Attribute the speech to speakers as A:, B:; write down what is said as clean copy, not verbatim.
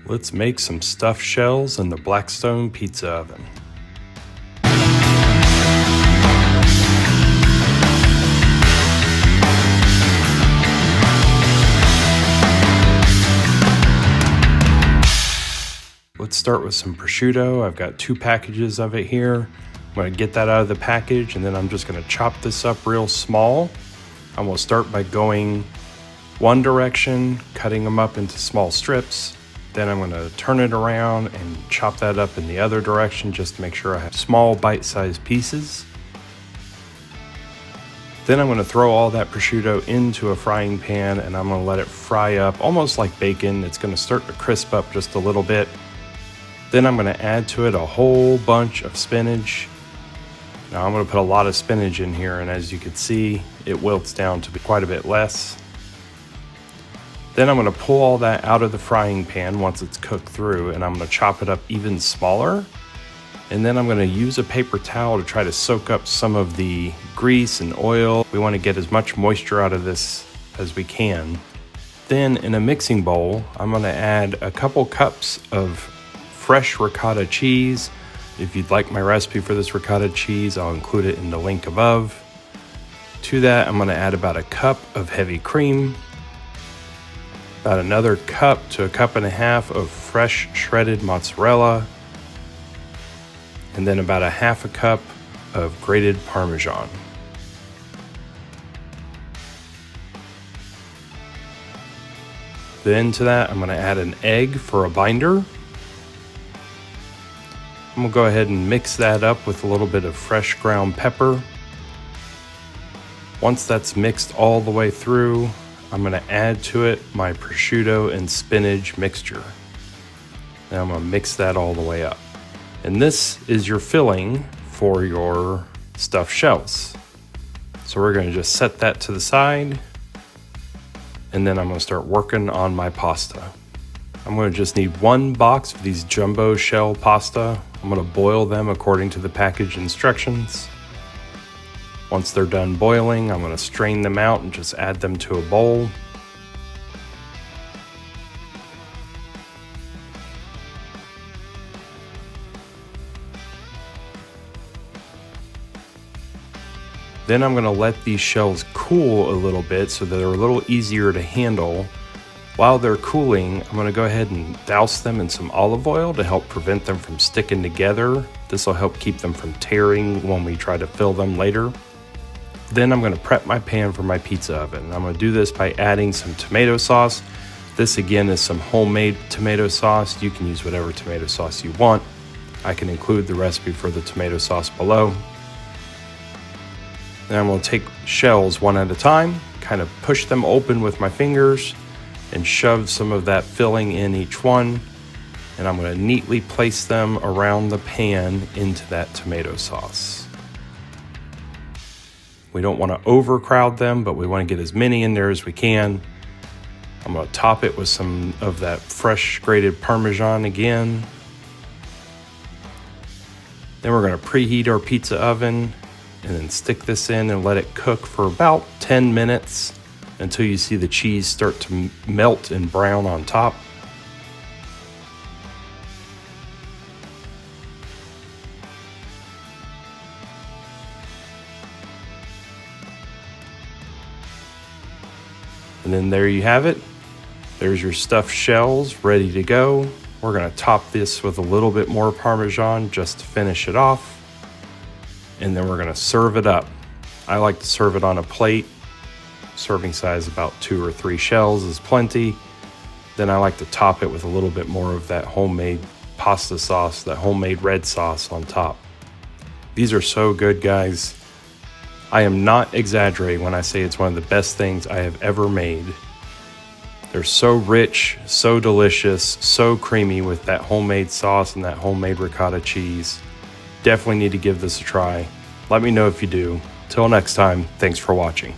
A: Let's make some stuffed shells in the Blackstone Pizza Oven. Let's start with some prosciutto. I've got 2 packages of it here. I'm going to get that out of the package, and then I'm just going to chop this up real small. I'm going to start by going one direction, cutting them up into small strips. Then I'm going to turn it around and chop that up in the other direction just to make sure I have small bite-sized pieces. Then I'm going to throw all that prosciutto into a frying pan, and I'm going to let it fry up almost like bacon. It's going to start to crisp up just a little bit. Then I'm going to add to it a whole bunch of spinach. Now I'm going to put a lot of spinach in here, and as you can see, it wilts down to quite a bit less. Then I'm going to pull all that out of the frying pan once it's cooked through, and I'm going to chop it up even smaller. And then I'm going to use a paper towel to try to soak up some of the grease and oil. We want to get as much moisture out of this as we can. Then in a mixing bowl, I'm going to add a couple cups of fresh ricotta cheese. If you'd like my recipe for this ricotta cheese, I'll include it in the link above. To that, I'm going to add about a cup of heavy cream, about another cup to a cup and a half of fresh shredded mozzarella, and then about a half a cup of grated Parmesan. Then to that, I'm going to add an egg for a binder. I'm going to go ahead and mix that up with a little bit of fresh ground pepper. Once that's mixed all the way through, I'm going to add to it my prosciutto and spinach mixture. Now I'm going to mix that all the way up. And this is your filling for your stuffed shells. So we're going to just set that to the side, and then I'm going to start working on my pasta. I'm going to just need 1 box of these jumbo shell pasta. I'm going to boil them according to the package instructions. Once they're done boiling, I'm going to strain them out and just add them to a bowl. Then I'm going to let these shells cool a little bit so that they're a little easier to handle. While they're cooling, I'm going to go ahead and douse them in some olive oil to help prevent them from sticking together. This will help keep them from tearing when we try to fill them later. Then I'm going to prep my pan for my pizza oven. I'm going to do this by adding some tomato sauce. This again is some homemade tomato sauce. You can use whatever tomato sauce you want. I can include the recipe for the tomato sauce below. Then I'm going to take shells one at a time, kind of push them open with my fingers and shove some of that filling in each one. And I'm going to neatly place them around the pan into that tomato sauce. We don't want to overcrowd them, but we want to get as many in there as we can. I'm going to top it with some of that fresh grated Parmesan again. Then we're going to preheat our pizza oven and then stick this in and let it cook for about 10 minutes until you see the cheese start to melt and brown on top. And then there you have it. There's your stuffed shells ready to go. We're going to top this with a little bit more Parmesan just to finish it off. And then we're going to serve it up. I like to serve it on a plate. Serving size about 2 or 3 shells is plenty. Then I like to top it with a little bit more of that homemade pasta sauce, that homemade red sauce on top. These are so good, guys. I am not exaggerating when I say it's one of the best things I have ever made. They're so rich, so delicious, so creamy with that homemade sauce and that homemade ricotta cheese. Definitely need to give this a try. Let me know if you do. Till next time, thanks for watching.